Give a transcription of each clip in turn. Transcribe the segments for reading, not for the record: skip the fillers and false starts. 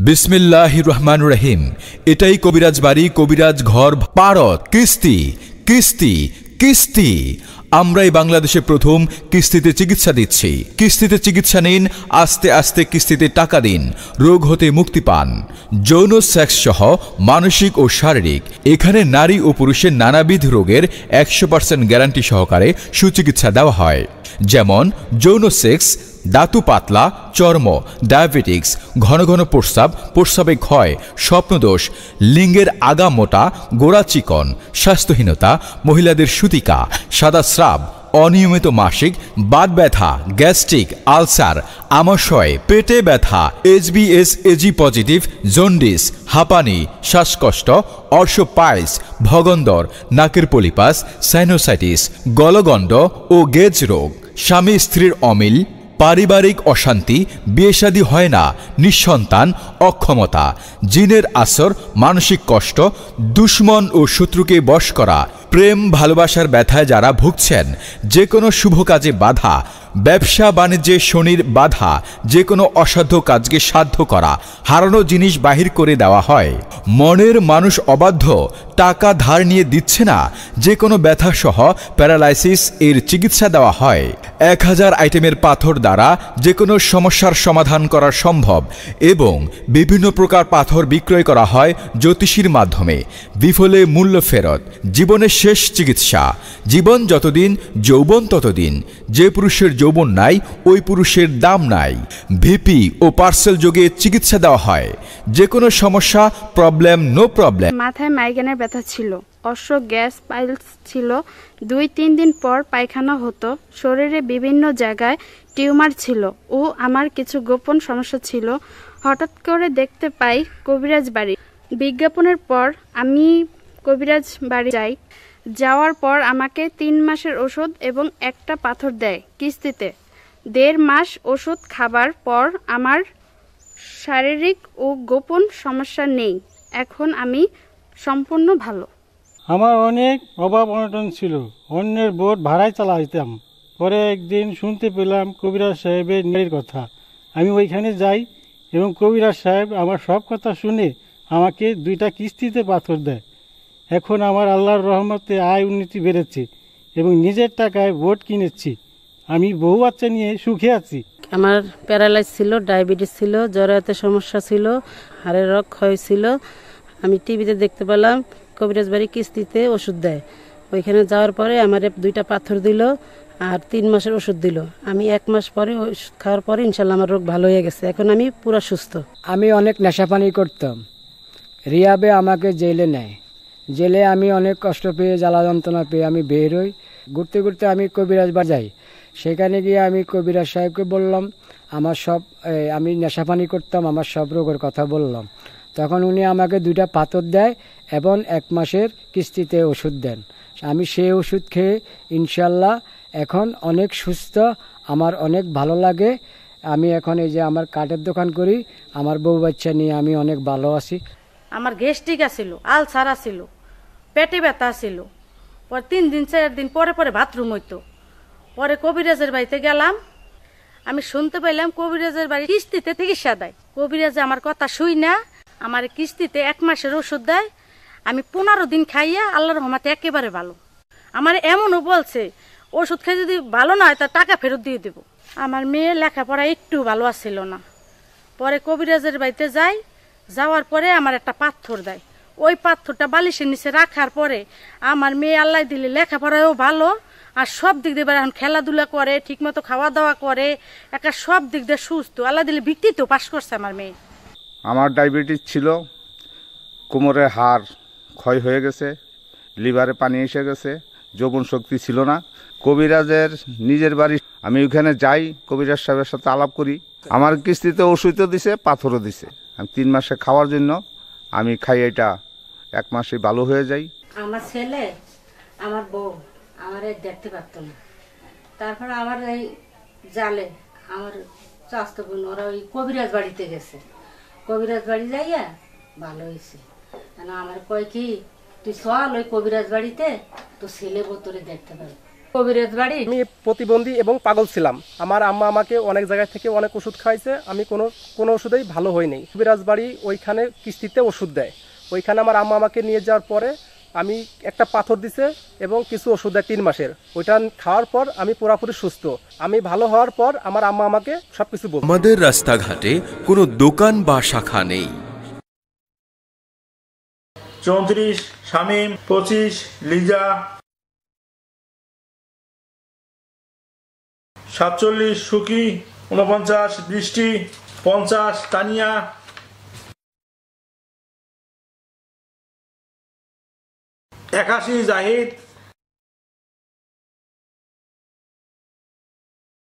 বিসমিল্লাহির রহমানির রহিম। এটাই কবিরাজ বাড়ি, কবিরাজ ঘর, পারত, কিস্তি কিস্তি কিস্তি। আমরাই বাংলাদেশে প্রথম কিস্তিতে চিকিৎসা দিচ্ছি। কিস্তিতে চিকিৎসা নিন, আস্তে আস্তে কিস্তিতে টাকা দিন, রোগ হতে মুক্তি পান। যৌন সেক্স সহ মানসিক ও শারীরিক, এখানে নারী ও পুরুষের নানাবিধ রোগের 100% গ্যারান্টি সহকারে সুচিকিৎসা দেওয়া হয়। যেমন যৌন সেক্স, দাঁতু পাতলা, চর্ম, ডায়াবেটিক্স, ঘন ঘন প্রস্রাব, প্রস্রাবে ক্ষয়, স্বপ্নদোষ, লিঙ্গের আগা মোটা, গোড়া চিকন, স্বাস্থ্যহীনতা, মহিলাদের সুতিকা, সাদা স্রাব, অনিয়মিত মাসিক, বাত ব্যথা, গ্যাস্ট্রিক, আলসার, আমাশয়, পেটে ব্যথা, HbS AG পজিটিভ, জন্ডিস, হাঁপানি, শ্বাসকষ্ট, অর্শোপাইলস, ভগন্দর, নাকের পলিপাস, সাইনোসাইটিস, গলগণ্ড ও গেজ রোগ, স্বামী স্ত্রীর অমিল, পারিবারিক অশান্তি, বিয়ে-শাদী হয় না, নিঃসন্তান, অক্ষমতা, জিনের আসর, মানসিক কষ্ট, দুশ্মন ও শত্রুকে বশ করা, প্রেম ভালোবাসার ব্যথায় যারা ভুগছেন, যে কোনো শুভ কাজে বাধা, ব্যবসা বাণিজ্যে শনির বাধা, যে কোনো অসাধ্য কাজকে সাধ্য করা, হারানো জিনিস বাহির করে দেওয়া হয়। মনের মানুষ অবাধ্য, টাকা ধার নিয়ে দিচ্ছে না, যে কোনো ব্যথা সহ প্যারালাইসিস এর চিকিৎসা দেওয়া হয়। 1000 আইটেমের পাথর দ্বারা যে কোনো সমস্যার সমাধান করা সম্ভব এবং বিভিন্ন প্রকার পাথর বিক্রয় করা হয় জ্যোতিষীর মাধ্যমে। বিফলে মূল্য ফেরত, জীবনের শেষ চিকিৎসা। জীবন যতদিন যৌবন ততদিন। যে পুরুষের যৌবন নাই, ওই পুরুষের দাম নাই। ভিপি ও পার্সেল যোগে চিকিৎসা দেওয়া হয়। যে কোনো সমস্যা, প্রবলেম, নো প্রবলেম। মাথায় মাইগ্রেনের ব্যথা ছিল, অশ্ব গ্যাস পাইলস ছিল, 2-3 দিন পর পায়খানা হতো, শরীরে বিভিন্ন জায়গায় টিউমার ছিল ও আমার কিছু গোপন সমস্যা ছিল। হঠাৎ করে দেখতে পাই কবিরাজ বাড়ি। বিজ্ঞাপনের পর আমি কবিরাজ বাড়ি যাই। যাওয়ার পর আমাকে 3 মাসের ওষুধ এবং একটা পাথর দেয় কিস্তিতে। 1.5 মাস ওষুধ খাবার পর আমার শারীরিক ও গোপন সমস্যা নেই। এখন আমি সম্পূর্ণ ভালো। আমার অনেক অভাব অনটন ছিল, অন্যের বোট ভাড়ায় চালাইতাম। পরে একদিন শুনতে পেলাম কবিরাজ সাহেবের ন্যায়ের কথা। আমি ওইখানে যাই এবং কবিরাজ সাহেব আমার সব কথা শুনে আমাকে 2টা কিস্তিতে পাথর দেয়। এখন আমার আল্লাহর রহমতে আয় উন্নতি বেড়েছে এবং নিজের টাকায় বোট কিনেছি। আমি বহু বাচ্চা নিয়ে সুখে আছি। আমার প্যারালাইজ ছিল, ডায়াবেটিস ছিল, জরায়ুতে সমস্যা ছিল, হাড়ের রোগ ক্ষয় ছিল। আমি টিভিতে দেখতে পেলাম কবিরাজ বাড়ি কিস্তিতে ওষুধ দেয়। ওইখানে যাওয়ার পরে আমার 2টা পাথর দিল আর 3 মাসের ওষুধ দিল। আমি 1 মাস পরে ওষুধ খাওয়ার পরে ইনশাল্লাহ আমার রোগ ভালো হয়ে গেছে। এখন আমি পুরো সুস্থ। আমি অনেক নেশাপানি করতাম। রিয়াবে আমাকে জেলে নেয়। জেলে আমি অনেক কষ্ট পেয়ে, জ্বালা যন্ত্রণা পেয়ে আমি বের হই। ঘুরতে ঘুরতে আমি কবিরাজ বাড়ি যাই। সেখানে গিয়ে আমি কবিরাজ সাহেবকে বললাম আমার সব, আমি নেশাপানি করতাম, আমার সব রোগের কথা বললাম। তখন উনি আমাকে 2টা পাথর দেয় এবং 1 মাসের কিস্তিতে ওষুধ দেন। আমি সেই ওষুধ খেয়ে ইনশাল্লাহ এখন অনেক সুস্থ, আমার অনেক ভালো লাগে। আমি এখন এই যে আমার কাঠের দোকান করি, আমার বউ বাচ্চা নিয়ে আমি অনেক ভালো আছি। আমার গ্যাস্ট্রিক আছিল, আলসার আছিল, পেটে ব্যথা আছিল। পরে 3 দিন 4 দিন পরে পরে বাথরুম হইতো। পরে কবিরাজের বাড়িতে গেলাম। আমি শুনতে পাইলাম কবিরাজের বাড়ি কিস্তিতে চিকিৎসা দেয়। কবিরাজে আমার কথা শুই না, আমার কিস্তিতে 1 মাসের ওষুধ দেয়। আমি 15 দিন খাইয়া আল্লাহর রহমতে একেবারে ভালো। আমার এমনও বলছে ওষুধ খাই যদি ভালো না হয় তার টাকা ফেরত দিয়ে দেব। আমার মেয়ে লেখাপড়া একটু ভালো আসছিল না। পরে কবিরাজের বাড়িতে যাই, যাওয়ার পরে আমার একটা পাথর দেয়। ওই পাথরটা বালিশের নিচে রাখার পরে আমার মেয়ে আল্লাহ দিলে লেখাপড়াও ভালো আর সব দিক দিয়ে এখন খেলাধুলা করে, ঠিকমতো খাওয়া দাওয়া করে, একটা সব দিক দিয়ে সুস্থ। আল্লাহ দিলে বৃত্তিতেও পাশ করছে আমার মেয়ে। আমার ডায়াবেটিস ছিল, কোমরের হাড় ক্ষয় হয়ে গেছে, লিভারে পানি এসে গেছে, যৌবন শক্তি ছিল না। কবিরাজের নিজের বাড়ি আমি ওইখানে যাই, কবিরাজ সাহেবের সাথে আলাপ করি। আমার কিস্তিতে ওষুধও দিছে, পাথরও দিছে। আমি 3 মাসে খাওয়ার জন্য আমি খাই, এটা 1 মাসে ভালো হয়ে যাই। আমার ছেলে, আমার বউ আমার দেখতে পারতো না। তারপর আমার এই জালে আমার চাস্তো বোন ওরা ওই কবিরাজ বাড়িতে গেছে। কবিরাজ বাড়ি যাইয়া ভালো হয়েছে। আমার কয় কি তুই চল ওই কবিরাজ বাড়িতে, তো ছেলে বউ তোরে দেখতে পাবে। কবিরাজ বাড়ি। আমি প্রতিবন্ধী এবং পাগল ছিলাম। আমার আম্মা আমাকে অনেক জায়গা থেকে অনেক ওষুধ খাওয়াইছে, আমি কোনো ওষুধেই ভালো হইনি। কবিরাজ বাড়ি ওইখানে কিস্তিতে ওষুধ দেয়, ওইখানে আমার আম্মা আমাকে নিয়ে যাওয়ার পরে আমি একটা পাথর দিছে এবং কিছু ওষুধ দেয় 3 মাসের। ওইটা খাওয়ার পর আমি পুরোপুরি সুস্থ। আমি ভালো হওয়ার পর আমার আম্মা আমাকে সবকিছু বলল। আমাদের রাস্তাঘাটে কোনো দোকান বা শাখা নেই। 34 শামীম, 25 লিজা, 47 সুকি, 49 বৃষ্টি, 50 তানিয়া, 81 জাহিদ।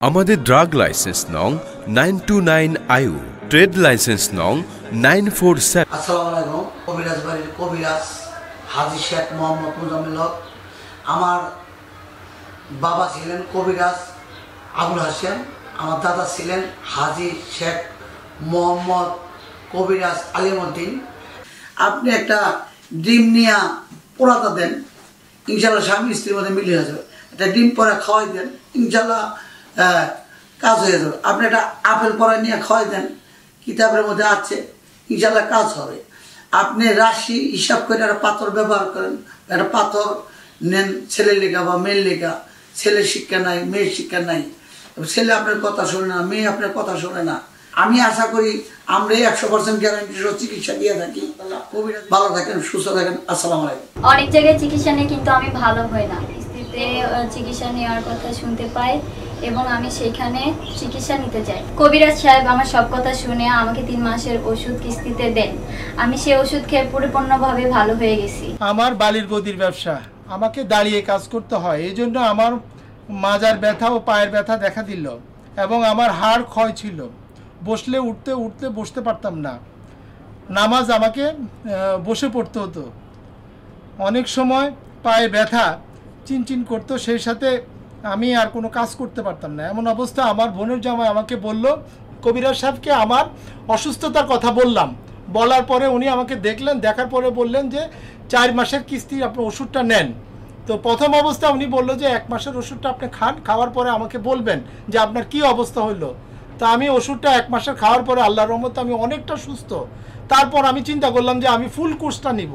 আমাদের ড্রাগ লাইসেন্স নং 929 আয়ু, ট্রেড লাইসেন্স নং 947। আসসালামু আলাইকুম। কবিরাজ বাড়ির কবিরাজ হাজী শেখ মোহাম্মদ মুজাম্মিল হক। আমার বাবা ছিলেন কবিরাজ আবুল হাসেম, আমার দাদা ছিলেন হাজী শেখ মোহাম্মদ কবিরাজ আলিমউদ্দিন। আপনি একটা ডিম নিয়ে পোড়াতা দেন, ইনশাল্লাহ স্বামী স্ত্রীর মধ্যে মিলিয়ে যাবে। একটা ডিম পরে খাওয়াই দেন, ইনশাল্লাহ কাজ হয়ে যাবে। আপনি একটা আপেল পরে নিয়ে খাওয়াই দেন, কিতাবের মধ্যে আছে, ইনশাল্লাহ কাজ হবে। আপনি রাশি হিসাব করে একটা পাথর ব্যবহার করেন, একটা পাথর নেন ছেলের লেখা বা মেয়ের লেখা। ছেলের শিক্ষা নাই, মেয়ের শিক্ষা নাই, ছেলে আপনার কথা শোনে না, মেয়ে আপনার কথা শোনে না। আমি আশা করি আমরা 100% গ্যারান্টি সহ চিকিৎসা দিয়ে থাকি। ভালো থাকেন, সুস্থ থাকেন। আসসালামু আলাইকুম। অনেক জায়গায় চিকিৎসা নিয়ে কিন্তু আমি ভালো হই না। কিস্তিতে চিকিৎসা নেওয়ার কথা শুনতে পাই এবং আমি সেখানে চিকিৎসা নিতে চাই। কবিরাজ সাহেব আমার সব কথা শুনে আমাকে 3 মাসের ওষুধ কিস্তিতে দেন। আমি সেই ওষুধ খেয়ে পরিপূর্ণভাবে ভালো হয়ে গেছি। আমার বালির গদির ব্যবসা, আমাকে দাঁড়িয়ে কাজ করতে হয়, এই জন্য আমার মাজার ব্যথা ও পায়ের ব্যথা দেখা দিল এবং আমার হাড় ক্ষয় ছিল। বসলে উঠতে বসতে পারতাম না। নামাজ আমাকে বসে পড়তে হতো। অনেক সময় পায়ে ব্যথা চিনচিন করতো, সেই সাথে আমি আর কোনো কাজ করতে পারতাম না। এমন অবস্থা আমার বোনের জামাই আমাকে বলল, কবিরাজ সাহেবকে আমার অসুস্থতার কথা বললাম। বলার পরে উনি আমাকে দেখলেন, দেখার পরে বললেন যে 4 মাসের কিস্তি আপনি ওষুধটা নেন। তো প্রথম অবস্থা উনি বললো যে 1 মাসের ওষুধটা আপনি খান, খাওয়ার পরে আমাকে বলবেন যে আপনার কি অবস্থা হলো। তা আমি ওষুধটা 1 মাসের খাওয়ার পরে আল্লাহর রহমতে আমি অনেকটা সুস্থ। তারপর আমি চিন্তা করলাম যে আমি ফুল কোর্সটা নিব।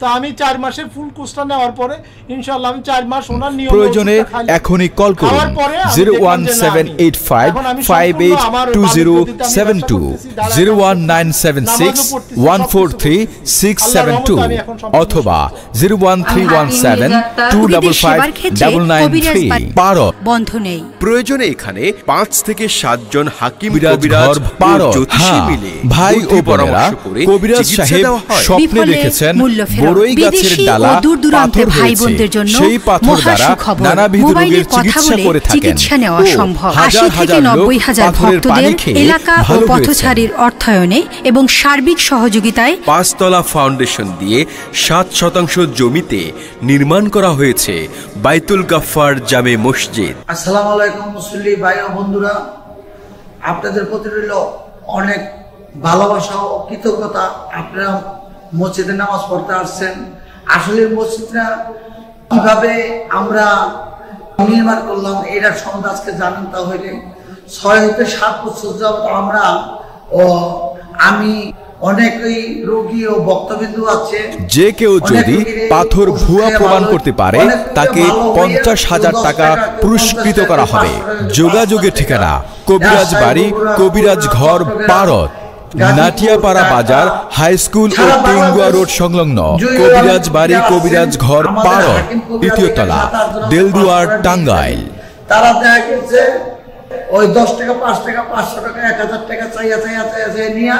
তা আমি 4 মাসের ফুল কোর্সটা নেওয়ার পরে ইনশাআল্লাহ আমি 4 মাস ওনার নিয়ম প্রয়োজনে এখনই কল করুন 01785582072 01976143672 অথবা 01317255993। পারত বন্ধ নেই। প্রয়োজনে এখানে 5 থেকে 7 জন হাকিম কবিরাজ জ্যোতিষী মিলে ভাই ও বোনেরা কবিরাজ সাহেব স্বপ্নে দেখেছেন বড়ই গাছের ডালা পাথর হয়েছে, সেই পাথর দ্বারা নানাবিধ রোগের চিকিৎসা করে থাকেন। চিকিৎসা নেওয়া সম্ভব। 80 থেকে 90 হাজার ভক্তদের এলাকা ও পথচারীর অর্থায়নে এবং সার্বিক সহযোগিতায় 5 তলা ফাউন্ডেশন দিয়ে 7% জমিতে নির্মাণ করা হয়েছে বাইতুল গাফফার জামে মসজিদ। আসসালামু আলাইকুম মুসল্লি ভাই ও বন্ধুরা, আপনাদের প্রতি রইল অনেক ভালোবাসা ও কৃতজ্ঞতা। আপনারা মসজিদে নামাজ পড়তে আসছেন। আসলে মসজিদটা কিভাবে আমরা নির্মাণ করলাম এটার সম্বন্ধে আজকে জানেন। তাহলে 6 থেকে 7 বছর যাবত আমরা আমি অনেকেই রোগী ও ভক্তবিন্দু আছে, যে কেউ যদি পাথর ভুয়া প্রমাণ করতে পারে তাকে 50,000 টাকা পুরস্কৃত করা হবে। যোগাযোগের ঠিকানা কবিরাজ বাড়ি, কবিরাজ ঘর, পারত, নাটিয়াপাড়া বাজার, হাই স্কুল ও টেঙ্গুয়া রোড সংলগ্ন। কবিরাজ বাড়ি, কবিরাজ ঘর, পারত, 3য় তলা, দেলদুয়ার, টাঙ্গাইল। তারা দেখা গেছে ওই 10 টাকা, 5 টাকা, 500 টাকা, 1000 টাকা চাইয়া নিয়ে।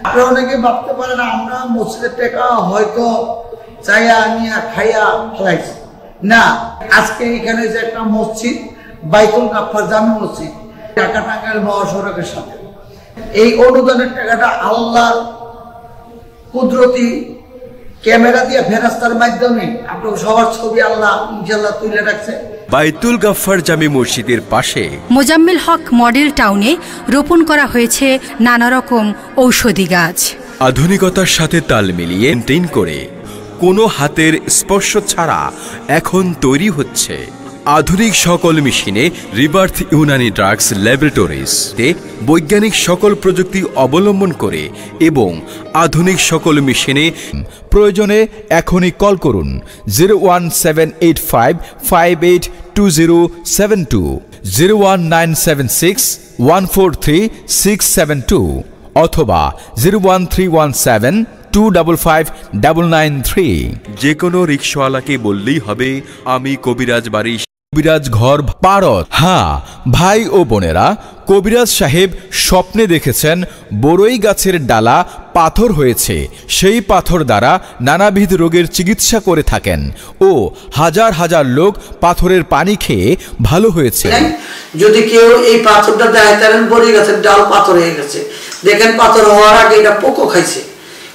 আপনারা অনেকে ভাবতে পারেন আমরা মসজিদের টাকা হয়তো চাইয়া নিয়ে খাইয়া ফেলাইছি। না, আজকে এখানে যে একটা মসজিদ বাইতুল গাফফার জামে মসজিদ, ঢাকা টাঙ্গাইল মহাসড়কের সাথে, এই অনুদানের টাকাটা আল্লাহর কুদরতি ক্যামেরা দিয়ে ফেরেশতার মাধ্যমে আপনার সবার ছবি আল্লাহ ইনশাআল্লাহ তুলে রাখছে। বাইতুল গাফফার জামে মসজিদের পাশে মোজাম্মেল হক মডেল টাউনে রোপণ করা হয়েছে নানা রকম ঔষধি গাছ। আধুনিকতার সাথে তাল মিলিয়ে মেইনটেইন করে কোনো হাতের স্পর্শ ছাড়া এখন তৈরি হচ্ছে আধুনিক সকল মেশিনে রিবার্থ ইউনানি ড্রাগস ল্যাবরেটরিজ বৈজ্ঞানিক সকল প্রযুক্তি অবলম্বন করে এবং আধুনিক সকল মেশিনে প্রয়োজনে এখনই কল করুন 01785582072 01976143672 অথবা 01317255993। যে কোনো রিক্সাওয়ালাকে বললেই হবে আমি কবিরাজ বাড়ি কবিরাজ ঘর পারত। হ্যাঁ ভাই ও বোনেরা, কবিরাজ সাহেব স্বপ্নে দেখেছেন বড়ই গাছের ডালা পাথর হয়েছে, সেই পাথর দ্বারা নানাবিধ রোগের চিকিৎসা করে থাকেন ও হাজার হাজার লোক পাথরের পানি খেয়ে ভালো হয়েছে। যদি কেউ এই পাথরটা দেখাতেন বড়ই গাছের ডাল পাথর হয়ে গেছে, দেখেন পাথর হওয়ার আগে এটা পোকো খাইছে,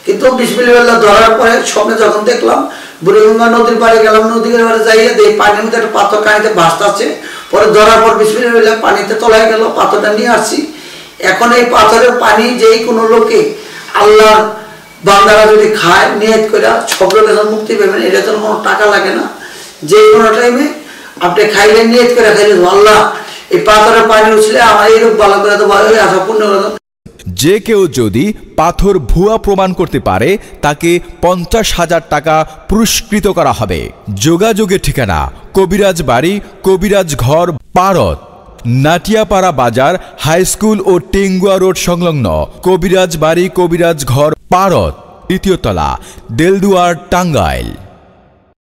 কিন্তু বিসমিল্লাহ ধরার পরে স্বপ্নে যখন দেখলাম বুড়িগঙ্গা নদীর পাড়ে গেলাম, নদীর পাড়ে যাইয়ে দেখি পানির মধ্যে একটা পাথর কানিতে ভাসতে, পরে ধরার পর বিসমিল্লাহ পানিতে তলায় গেল, পাথরটা নিয়ে আসছি। এখন এই পাথরের পানি যেই কোনো লোকে আল্লাহর বান্দারা যদি খায় নিয়ত করে সব লোকের মুক্তি পাবেন, এটা তো কোনো টাকা লাগে না। যে কোনো টাইমে আপনি খাইলে নিয়ত করে খাইলে আল্লাহ এই পাথরের পানি উঠলে আমার এই রোগ ভালো করে দেবো, আশা পূর্ণ করে দেবো। যে কেউ যদি পাথর ভুয়া প্রমাণ করতে পারে তাকে 50,000 টাকা পুরস্কৃত করা হবে। যোগাযোগের ঠিকানা কবিরাজ বাড়ি কবিরাজ ঘর পারত, নাটিয়াপাড়া বাজার, হাই স্কুল ও টেঙ্গুয়া রোড সংলগ্ন কবিরাজ বাড়ি কবিরাজ ঘর পারত, দ্বিতীয় তলা, দেলদুয়ার, টাঙ্গাইল।